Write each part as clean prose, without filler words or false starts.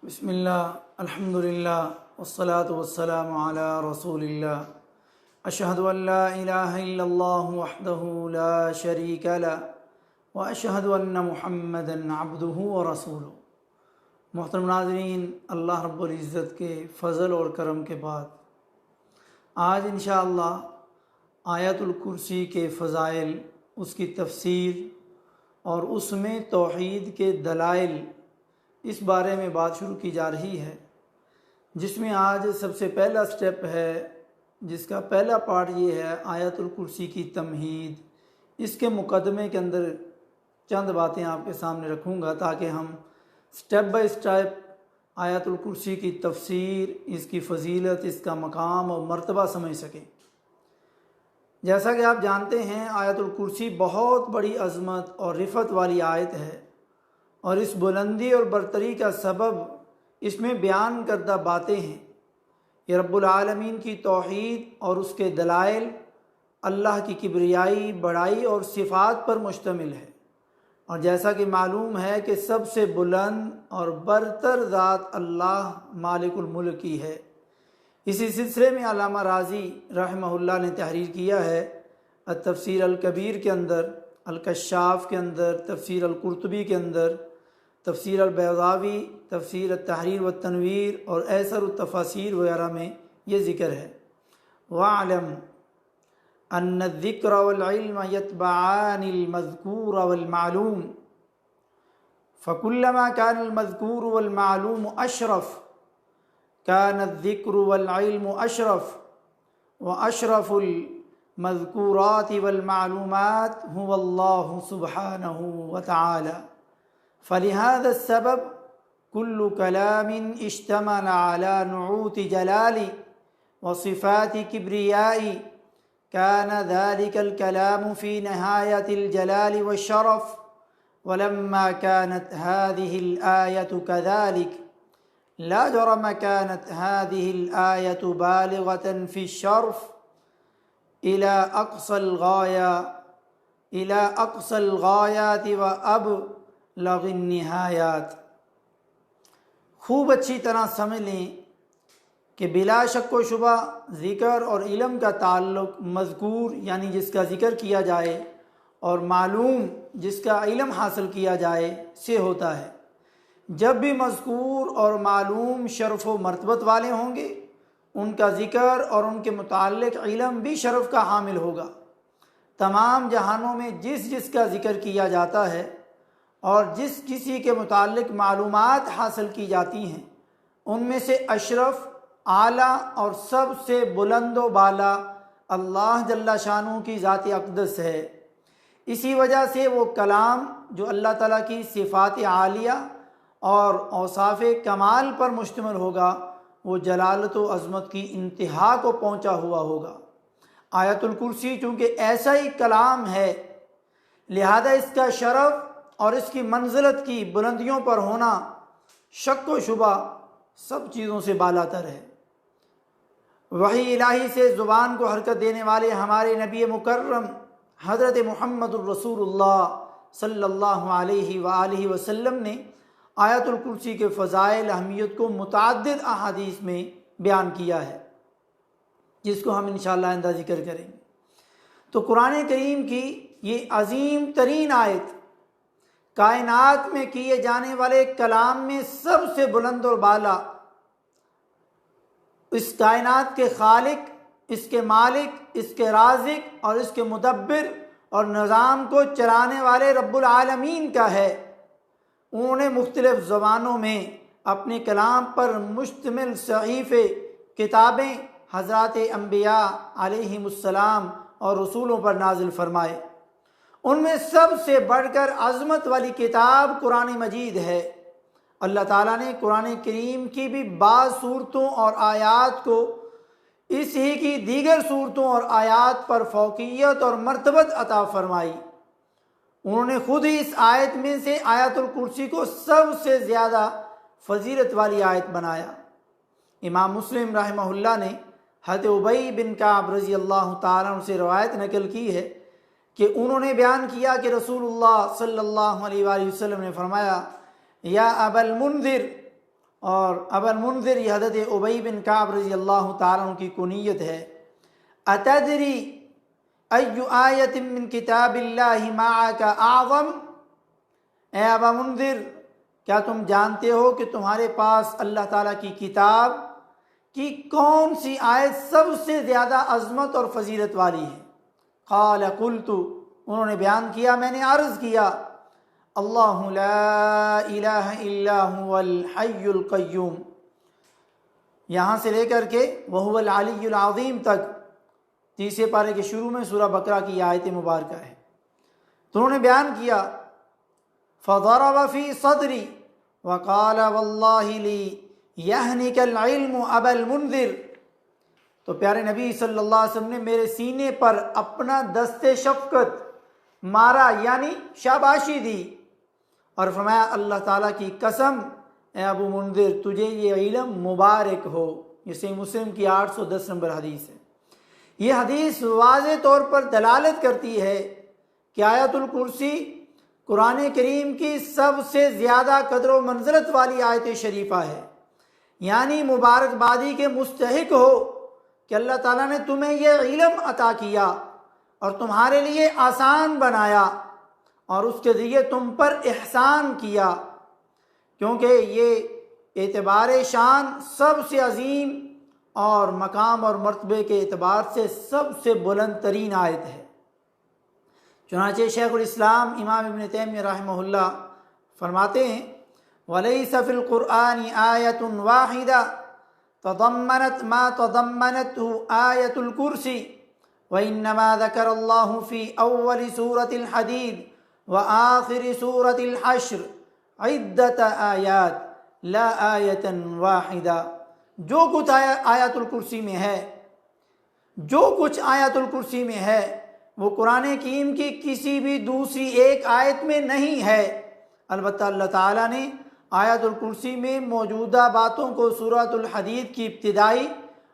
بسم اللہ الحمد للہ والصلاة والسلام علی رسول اللہ اشہد ان لا الہ الا اللہ وحدہ لا شریک لہ واشہد ان محمدا عبدہ ورسولہ۔ محترم ناظرین، اللہ رب العزت کے فضل اور کرم کے بعد آج انشاءاللہ آیت الکرسی کے فضائل، اس کی تفسیر اور اس میں توحید کے دلائل، اس بارے میں بات شروع کی جا رہی ہے، جس میں آج سب سے پہلا سٹیپ ہے، جس کا پہلا پارٹ یہ ہے آیت الکرسی کی تمہید۔ اس کے مقدمے کے اندر چند باتیں آپ کے سامنے رکھوں گا تاکہ ہم سٹیپ بائی سٹیپ آیت الکرسی کی تفسیر، اس کی فضیلت، اس کا مقام اور مرتبہ سمجھ سکیں۔ جیسا کہ آپ جانتے ہیں، آیت الکرسی بہت بڑی عظمت اور رفعت والی آیت ہے، اور اس بلندی اور برتری کا سبب اس میں بیان کردہ باتیں ہیں۔ یہ رب العالمین کی توحید اور اس کے دلائل، اللہ کی کبریائی، بڑائی اور صفات پر مشتمل ہے، اور جیسا کہ معلوم ہے کہ سب سے بلند اور برتر ذات اللہ مالک الملک کی ہے۔ اسی سلسلے میں علامہ راضی رحمہ اللہ نے تحریر کیا ہے، التفسیر الکبیر کے اندر، الکشاف کے اندر، تفسیر القرطبی کے اندر، تفسیر البیضاوی، تفسیر التحریر والتنویر اور ایسر التفاسیر وغیرہ میں یہ ذکر ہے۔ وَاعْلَمْ أَنَّ الذِّكْرَ وَالْعِلْمَ يَتْبَعَانِ الْمَذْكُورَ وَالْمَعْلُومَ فَكُلَّمَا كَانَ الْمَذْكُورُ وَالْمَعْلُومُ أَشْرَفَ كَانَ الذِّكْرُ وَالْعِلْمُ أَشْرَفَ وَأَشْرَفُ الْمَذْكُورَاتِ وَالْمَعْلُومَاتِ هُوَ اللَّهُ سُبْحَانَهُ وَتَعَالَى فلهذا السبب كل كلام اشتمل على نعوت جلال وصفات كبرياء كان ذلك الكلام في نهاية الجلال والشرف، ولما كانت هذه الآية كذلك لا جرم كانت هذه الآية بالغة في الشرف إلى أقصى الغايات وأبلغ النہایات۔ خوب اچھی طرح سمجھ لیں کہ بلا شک و شبہ ذکر اور علم کا تعلق مذکور یعنی جس کا ذکر کیا جائے اور معلوم جس کا علم حاصل کیا جائے سے ہوتا ہے۔ جب بھی مذکور اور معلوم شرف و مرتبت والے ہوں گے، ان کا ذکر اور ان کے متعلق علم بھی شرف کا حامل ہوگا۔ تمام جہانوں میں جس جس کا ذکر کیا جاتا ہے اور جس کسی کے متعلق معلومات حاصل کی جاتی ہیں، ان میں سے اشرف، اعلیٰ اور سب سے بلند و بالا اللہ جل شانہ کی ذات اقدس ہے۔ اسی وجہ سے وہ کلام جو اللہ تعالیٰ کی صفات عالیہ اور اوصاف کمال پر مشتمل ہوگا، وہ جلالت و عظمت کی انتہا کو پہنچا ہوا ہوگا۔ آیت الکرسی چونکہ ایسا ہی کلام ہے، لہذا اس کا شرف اور اس کی منزلت کی بلندیوں پر ہونا شک و شبہ سب چیزوں سے بالاتر ہے۔ وحی الہی سے زبان کو حرکت دینے والے ہمارے نبی مکرم حضرت محمد الرسول اللہ صلی اللہ علیہ وآلہ وسلم نے آیت الکرسی کے فضائل، اہمیت کو متعدد احادیث میں بیان کیا ہے، جس کو ہم انشاءاللہ آئندہ ذکر کریں گے۔ تو قرآن کریم کی یہ عظیم ترین آیت کائنات میں کیے جانے والے کلام میں سب سے بلند اور بالا، اس کائنات کے خالق، اس کے مالک، اس کے رازق اور اس کے مدبر اور نظام کو چلانے والے رب العالمین کا ہے۔ انہوں نے مختلف زبانوں میں اپنے کلام پر مشتمل صحیفے، کتابیں حضرات انبیاء علیہم السلام اور رسولوں پر نازل فرمائے۔ ان میں سب سے بڑھ کر عظمت والی کتاب قرآن مجید ہے۔ اللہ تعالیٰ نے قرآن کریم کی بھی بعض صورتوں اور آیات کو اس ہی کی دیگر صورتوں اور آیات پر فوقیت اور مرتبت عطا فرمائی۔ انہوں نے خود ہی اس آیت میں سے آیت الکرسی کو سب سے زیادہ فضیلت والی آیت بنایا۔ امام مسلم رحمہ اللہ نے حضرت ابی بن کعب رضی اللہ تعالیٰ عنہ سے روایت نقل کی ہے کہ انہوں نے بیان کیا کہ رسول اللہ صلی اللہ علیہ وآلہ وسلم نے فرمایا، یا ابا المنذر اور ابا المنذر یہ حضرت ابی بن کعب رضی اللہ تعالیٰ عنہ کی کنیت ہے۔ اتدری ای آیت من کتاب اللہ معک اعظم، اے ابا منذر کیا تم جانتے ہو کہ تمہارے پاس اللہ تعالیٰ کی کتاب کی کون سی آیت سب سے زیادہ عظمت اور فضیلت والی ہے؟ قال قلت، انہوں نے بیان کیا میں نے عرض کیا، اللہ لا الہ الا هو الحی القیوم، یہاں سے لے کر کے وہو العلی العظیم تک تیسرے پارے کے شروع میں سورہ بقرہ کی آیت مبارکہ ہے۔ تو انہوں نے بیان کیا، فضرب فی صدری وقال واللہ لی یہنک العلم ابا المنذر، تو پیارے نبی صلی اللہ علیہ وسلم نے میرے سینے پر اپنا دست شفقت مارا، یعنی شاباشی دی، اور فرمایا اللہ تعالیٰ کی قسم اے ابو منذر تجھے یہ علم مبارک ہو۔ یہ صحیح مسلم کی 810 نمبر حدیث ہے۔ یہ حدیث واضح طور پر دلالت کرتی ہے کہ آیت الکرسی قرآن کریم کی سب سے زیادہ قدر و منزلت والی آیت شریفہ ہے، یعنی مبارکبادی کے مستحق ہو کہ اللہ تعالیٰ نے تمہیں یہ علم عطا کیا اور تمہارے لیے آسان بنایا اور اس کے ذریعے تم پر احسان کیا، کیونکہ یہ اعتبار شان سب سے عظیم اور مقام اور مرتبے کے اعتبار سے سب سے بلند ترین آیت ہے۔ چنانچہ شیخ الاسلام امام ابن تیمیہ رحمہ اللہ فرماتے ہیں وَلَيْسَ فِي الْقُرْآنِ آيَةٌ وَاحِدَةٌ تضمنت ما تضمنته آية الكرسي وإنما ذكر الله في أول سورة الحديد وآخر سورة الحشر عدة آيات لا آية واحدة، جو کچھ آیت الکرسی میں ہے، جو کچھ آیت الکرسی میں ہے وہ قرآن کریم کی کسی بھی دوسری ایک آیت میں نہیں ہے۔ البتہ اللہ تعالیٰ نے آیت الکرسی میں موجودہ باتوں کو سورۃ الحدید کی ابتدائی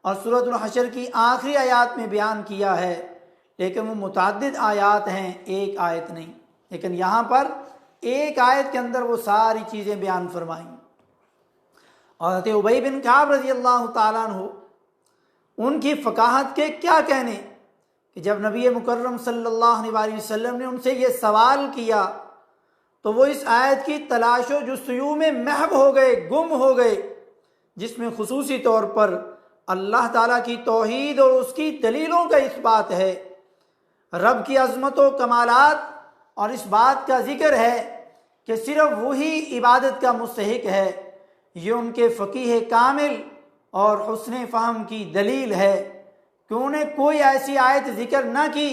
اور سورۃ الحشر کی آخری آیات میں بیان کیا ہے، لیکن وہ متعدد آیات ہیں، ایک آیت نہیں، لیکن یہاں پر ایک آیت کے اندر وہ ساری چیزیں بیان فرمائیں۔ اور حضرت ابی بن کعب رضی اللہ تعالیٰ عنہ ان کی فقاہت کے کیا کہنے کہ جب نبی مکرم صلی اللہ علیہ وسلم نے ان سے یہ سوال کیا تو وہ اس آیت کی تلاش و جستجو میں محو ہو گئے، گم ہو گئے، جس میں خصوصی طور پر اللہ تعالیٰ کی توحید اور اس کی دلیلوں کا اثبات ہے، رب کی عظمت و کمالات اور اس بات کا ذکر ہے کہ صرف وہی عبادت کا مستحق ہے۔ یہ ان کے فقیہ کامل اور حسن فہم کی دلیل ہے کہ انہیں کوئی ایسی آیت ذکر نہ کی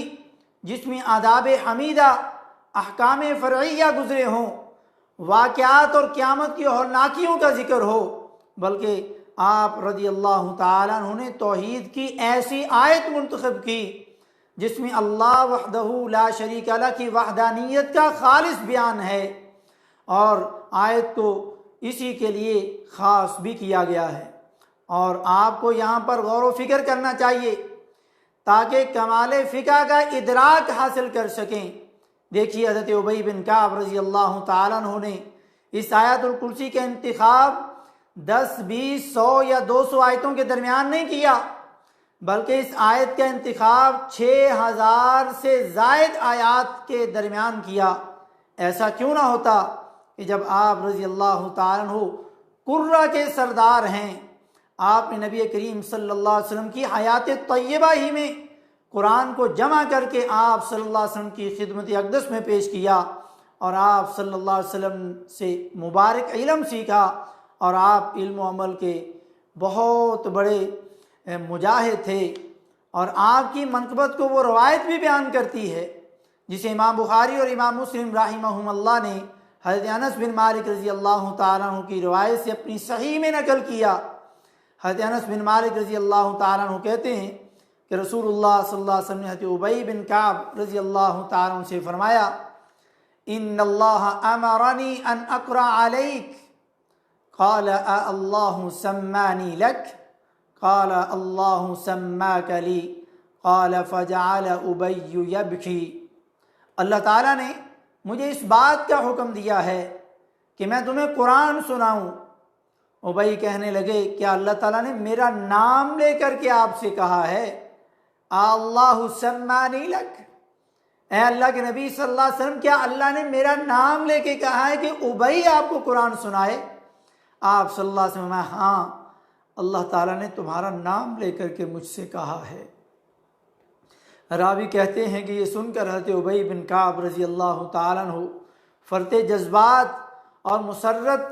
جس میں آداب حمیدہ، احکام فرعیہ گزرے ہوں، واقعات اور قیامت کی ہولناکیوں کا ذکر ہو، بلکہ آپ رضی اللہ تعالیٰ عنہ نے توحید کی ایسی آیت منتخب کی جس میں اللہ وحدہ لا شریک لہ کی وحدانیت کا خالص بیان ہے، اور آیت کو اسی کے لیے خاص بھی کیا گیا ہے۔ اور آپ کو یہاں پر غور و فکر کرنا چاہیے تاکہ کمال فقہ کا ادراک حاصل کر سکیں۔ دیکھیے حضرت ابی بن کعب رضی اللہ تعالیٰ عنہ نے اس آیت الکرسی کا انتخاب 10، 20، 100 یا 200 آیتوں کے درمیان نہیں کیا، بلکہ اس آیت کا انتخاب 6000 سے زائد آیات کے درمیان کیا۔ ایسا کیوں نہ ہوتا کہ جب آپ رضی اللہ تعالیٰ عنہ قرہ کے سردار ہیں، آپ نے نبی کریم صلی اللہ علیہ وسلم کی حیات طیبہ ہی میں قرآن کو جمع کر کے آپ صلی اللہ علیہ وسلم کی خدمت اقدس میں پیش کیا، اور آپ صلی اللہ علیہ وسلم سے مبارک علم سیکھا، اور آپ علم و عمل کے بہت بڑے مجاہد تھے، اور آپ کی منقبت کو وہ روایت بھی بیان کرتی ہے جسے امام بخاری اور امام مسلم رحمہم اللہ نے حضرت انس بن مالک رضی اللہ تعالیٰ عنہ کی روایت سے اپنی صحیح میں نقل کیا۔ حضرت انس بن مالک رضی اللہ تعالیٰ عنہ کہتے ہیں کہ رسول اللہ صلی اللہ علیہ وسلم نے حضرت ابی بن کعب رضی اللہ تعالیٰ عنہ سے فرمایا ان اللہ امرنی ان اقرأ علیک، قال اللہ سمانی لک، قال اللہ سماک لی، قال فجعل ابی یبکی۔ اللہ تعالیٰ نے مجھے اس بات کا حکم دیا ہے کہ میں تمہیں قرآن سناؤں، ابئی کہنے لگے کیا اللہ تعالیٰ نے میرا نام لے کر کے آپ سے کہا ہے؟ اللہ سمانی لک، اے اللہ کے نبی صلی اللہ علیہ وسلم کیا اللہ نے میرا نام لے کے کہا ہے کہ ابئی آپ کو قرآن سنائے؟ آپ صلی اللہ علیہ وسلم ہاں اللہ تعالیٰ نے تمہارا نام لے کر کے مجھ سے کہا ہے۔ راوی کہتے ہیں کہ یہ سن کر حضرت ابی بن کعب رضی اللہ تعالیٰ عنہ فرتے جذبات اور مسرت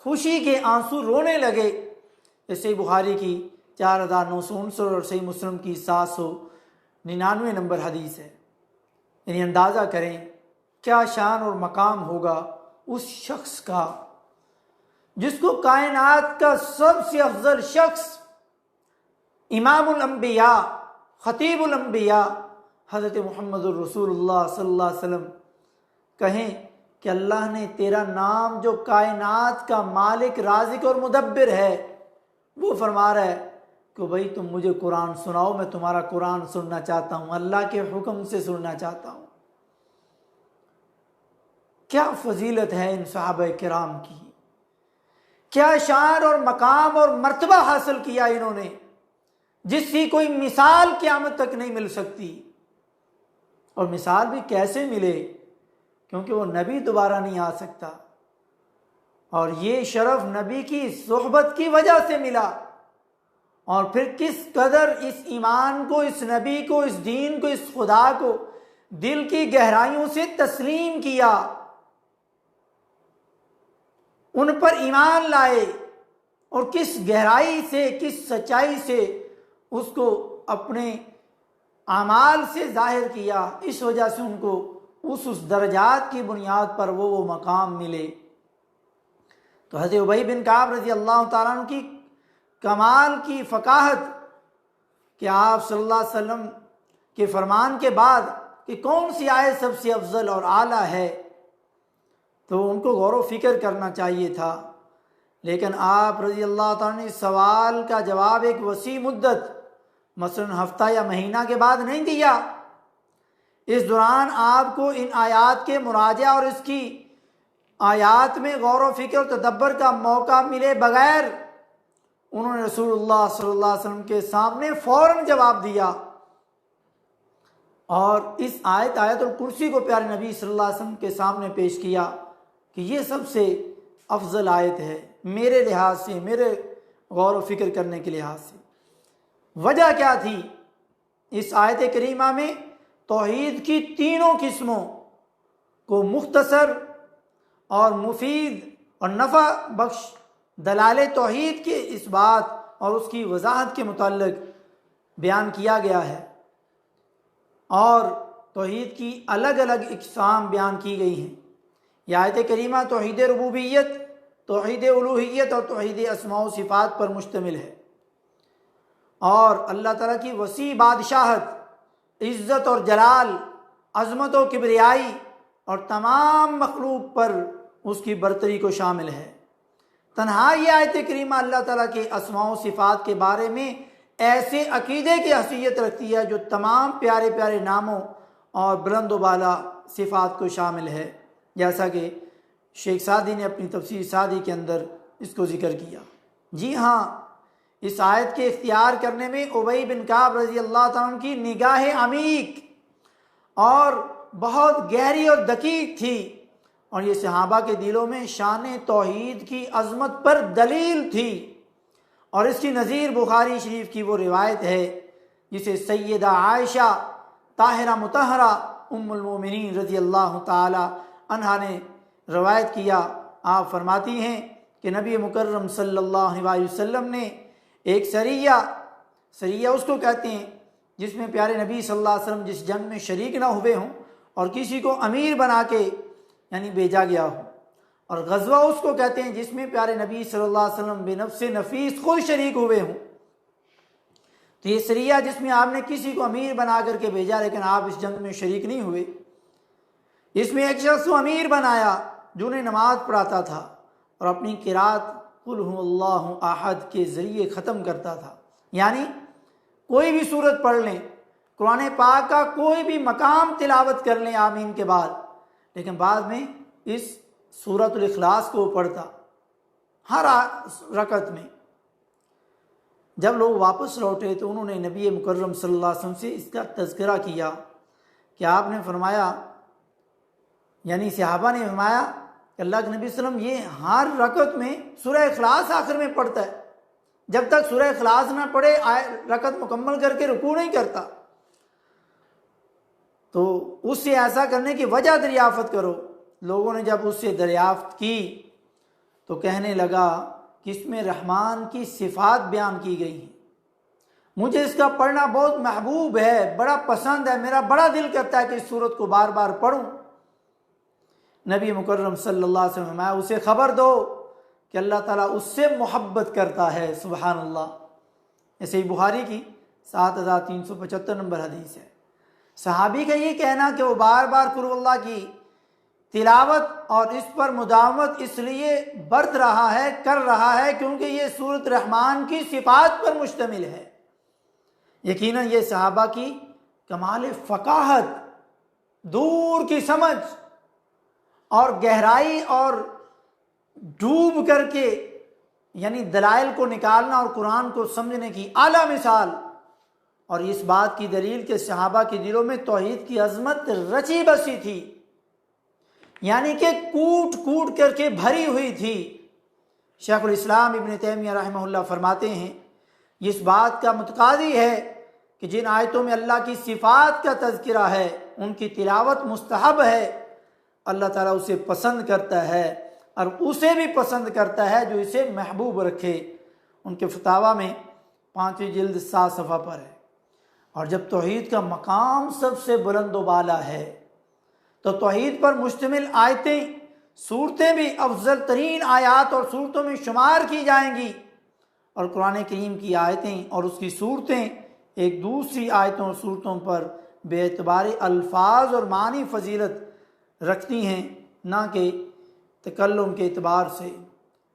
خوشی کے آنسو رونے لگے۔ یہ صحیح بخاری کی 4969 اور صحیح مسلم کی 799 نمبر حدیث ہے۔ یعنی اندازہ کریں کیا شان اور مقام ہوگا اس شخص کا جس کو کائنات کا سب سے افضل شخص، امام الانبیاء، خطیب الانبیاء حضرت محمد الرسول اللہ صلی اللہ علیہ وسلم کہیں کہ اللہ نے تیرا نام جو کائنات کا مالک، رازق اور مدبر ہے، وہ فرما رہا ہے کہ بھائی تم مجھے قرآن سناؤ، میں تمہارا قرآن سننا چاہتا ہوں، اللہ کے حکم سے سننا چاہتا ہوں۔ کیا فضیلت ہے ان صحابہ کرام کی، کیا شان اور مقام اور مرتبہ حاصل کیا انہوں نے، جس کی کوئی مثال قیامت تک نہیں مل سکتی۔ اور مثال بھی کیسے ملے، کیونکہ وہ نبی دوبارہ نہیں آ سکتا، اور یہ شرف نبی کی صحبت کی وجہ سے ملا۔ اور پھر کس قدر اس ایمان کو، اس نبی کو، اس دین کو، اس خدا کو دل کی گہرائیوں سے تسلیم کیا، ان پر ایمان لائے، اور کس گہرائی سے، کس سچائی سے اس کو اپنے اعمال سے ظاہر کیا، اس وجہ سے ان کو اس درجات کی بنیاد پر وہ مقام ملے۔ تو حضرت ابی بن کعب رضی اللہ تعالیٰ عنہ کی کمال کی فقاہت کہ آپ صلی اللہ علیہ وسلم کے فرمان کے بعد کہ کون سی آیت سب سے افضل اور اعلیٰ ہے، تو ان کو غور و فکر کرنا چاہیے تھا۔ لیکن آپ رضی اللہ تعالیٰ نے سوال کا جواب ایک وسیع مدت، مثلا ہفتہ یا مہینہ کے بعد نہیں دیا۔ اس دوران آپ کو ان آیات کے مراجعہ اور اس کی آیات میں غور و فکر و تدبر کا موقع ملے بغیر انہوں نے رسول اللہ صلی اللہ علیہ وسلم کے سامنے فوراً جواب دیا، اور اس آیت الکرسی کو پیارے نبی صلی اللہ علیہ وسلم کے سامنے پیش کیا کہ یہ سب سے افضل آیت ہے میرے لحاظ سے، میرے غور و فکر کرنے کے لحاظ سے۔ وجہ کیا تھی؟ اس آیت کریمہ میں توحید کی تینوں قسموں کو مختصر اور مفید اور نفع بخش دلائل توحید کے اس بات اور اس کی وضاحت کے متعلق بیان کیا گیا ہے، اور توحید کی الگ الگ اقسام بیان کی گئی ہیں۔ یہ آیت کریمہ توحید ربوبیت، توحید الوہیت اور توحید اسماء و صفات پر مشتمل ہے، اور اللہ تعالیٰ کی وسیع بادشاہت، عزت اور جلال، عظمت و کبریائی اور تمام مخلوق پر اس کی برتری کو شامل ہے۔ تنہا یہ آیت کریمہ اللہ تعالیٰ کے اسماء و صفات کے بارے میں ایسے عقیدے کی حیثیت رکھتی ہے جو تمام پیارے پیارے ناموں اور بلند و بالا صفات کو شامل ہے، جیسا کہ شیخ سعدی نے اپنی تفسیر سعدی کے اندر اس کو ذکر کیا۔ جی ہاں، اس آیت کے اختیار کرنے میں ابی بن کعب رضی اللہ تعالیٰ عنہ کی نگاہ عمیق اور بہت گہری اور دقیق تھی، اور یہ صحابہ کے دلوں میں شان توحید کی عظمت پر دلیل تھی۔ اور اس کی نظیر بخاری شریف کی وہ روایت ہے جسے سیدہ عائشہ طاہرہ مطہرہ ام المومنین رضی اللہ تعالی عنہا نے روایت کیا۔ آپ فرماتی ہیں کہ نبی مکرم صلی اللہ علیہ وسلم نے ایک سریہ اس کو کہتے ہیں جس میں پیارے نبی صلی اللہ علیہ وسلم جس جنگ میں شریک نہ ہوئے ہوں اور کسی کو امیر بنا کے یعنی بھیجا گیا ہو، اور غزوہ اس کو کہتے ہیں جس میں پیارے نبی صلی اللہ علیہ وسلم بے نفس نفیس خود شریک ہوئے ہوں۔ تو یہ سریہ جس میں آپ نے کسی کو امیر بنا کر کے بھیجا لیکن آپ اس جنگ میں شریک نہیں ہوئے، اس میں ایک شخص کو امیر بنایا جو انہیں نماز پڑھاتا تھا اور اپنی قرات قل هو اللہ احد کے ذریعے ختم کرتا تھا۔ یعنی کوئی بھی سورت پڑھ لیں، قرآن پاک کا کوئی بھی مقام تلاوت کر لیں آمین کے بعد، لیکن بعد میں اس سورۃ الاخلاص کو پڑھتا، ہر رکعت میں۔ جب لوگ واپس لوٹے تو انہوں نے نبی مکرم صلی اللہ علیہ وسلم سے اس کا تذکرہ کیا کہ آپ نے فرمایا، یعنی صحابہ نے فرمایا کہ اللہ کے نبی صلی اللہ علیہ وسلم یہ ہر رکعت میں سورہ اخلاص آخر میں پڑھتا ہے، جب تک سورہ اخلاص نہ پڑھے رکعت مکمل کر کے رکوع نہیں کرتا۔ تو اس سے ایسا کرنے کی وجہ دریافت کرو۔ لوگوں نے جب اس سے دریافت کی تو کہنے لگا کہ اس میں رحمان کی صفات بیان کی گئی ہیں، مجھے اس کا پڑھنا بہت محبوب ہے، بڑا پسند ہے، میرا بڑا دل کرتا ہے کہ اس صورت کو بار بار پڑھوں۔ نبی مکرم صلی اللہ علیہ وسلم اسے خبر دو کہ اللہ تعالیٰ اس سے محبت کرتا ہے۔ سبحان اللہ۔ ایسے ہی بخاری کی 7375 نمبر حدیث ہے۔ صحابی کا یہ کہنا کہ وہ بار بار قرآن اللہ کی تلاوت اور اس پر مداومت اس لیے برت رہا ہے، کر رہا ہے کیونکہ یہ سورۃ رحمان کی صفات پر مشتمل ہے۔ یقیناً یہ صحابہ کی کمال فقاہت، دور کی سمجھ اور گہرائی اور ڈوب کر کے یعنی دلائل کو نکالنا اور قرآن کو سمجھنے کی اعلیٰ مثال، اور اس بات کی دلیل کہ صحابہ کے دلوں میں توحید کی عظمت رچی بسی تھی، یعنی کہ کوٹ کوٹ کر کے بھری ہوئی تھی۔ شیخ الاسلام ابن تیمیہ رحمہ اللہ فرماتے ہیں اس بات کا متقاضی ہے کہ جن آیتوں میں اللہ کی صفات کا تذکرہ ہے ان کی تلاوت مستحب ہے، اللہ تعالیٰ اسے پسند کرتا ہے اور اسے بھی پسند کرتا ہے جو اسے محبوب رکھے۔ ان کے فتاویٰ میں 5ویں جلد 7 صفحہ پر ہے۔ اور جب توحید کا مقام سب سے بلند و بالا ہے تو توحید پر مشتمل آیتیں، صورتیں بھی افضل ترین آیات اور صورتوں میں شمار کی جائیں گی، اور قرآن کریم کی آیتیں اور اس کی صورتیں ایک دوسری آیتوں اور صورتوں پر بے اعتبار الفاظ اور معنی فضیلت رکھتی ہیں، نہ کہ تکلم کے اعتبار سے۔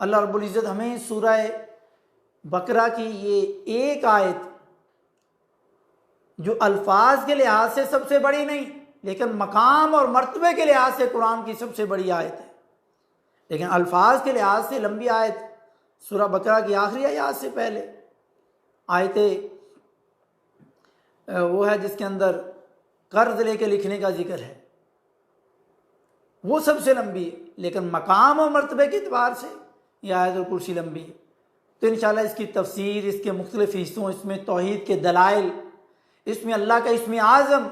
اللہ رب العزت ہمیں سورہ بقرہ کی یہ ایک آیت جو الفاظ کے لحاظ سے سب سے بڑی نہیں لیکن مقام اور مرتبے کے لحاظ سے قرآن کی سب سے بڑی آیت ہے، لیکن الفاظ کے لحاظ سے لمبی آیت، سورہ بقرہ کی آخری آیات سے پہلے آیت وہ ہے جس کے اندر قرض لے کے لکھنے کا ذکر ہے، وہ سب سے لمبی ہے، لیکن مقام اور مرتبے کے اعتبار سے یہ آیت الکرسی لمبی ہے۔ تو انشاءاللہ اس کی تفسیر، اس کے مختلف حصوں، اس میں توحید کے دلائل، اس میں اللہ کا اسم اعظم،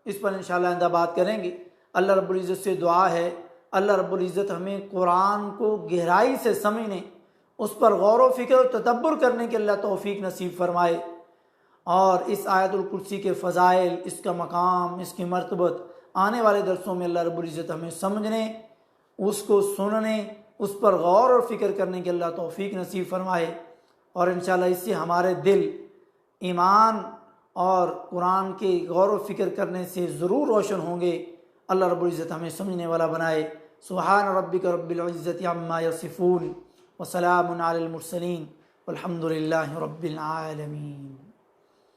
اس پر انشاءاللہ آئندہ بات کریں گے۔ اللہ رب العزت سے دعا ہے اللہ رب العزت ہمیں قرآن کو گہرائی سے سمجھنے، اس پر غور و فکر و تدبر کرنے کے اللہ توفیق نصیب فرمائے، اور اس آیت الکرسی کے فضائل، اس کا مقام، اس کی مرتبت آنے والے درسوں میں اللہ رب العزت ہمیں سمجھنے، اس کو سننے، اس پر غور اور فکر کرنے کے اللہ توفیق نصیب فرمائے، اور انشاءاللہ اس سے ہمارے دل ایمان اور قرآن کے غور و فکر کرنے سے ضرور روشن ہوں گے۔ اللہ رب العزت ہمیں سمجھنے والا بنائے۔ سبحان ربک رب العزت عما یصفون وسلام علی المرسلین والحمد للہ رب العالمین۔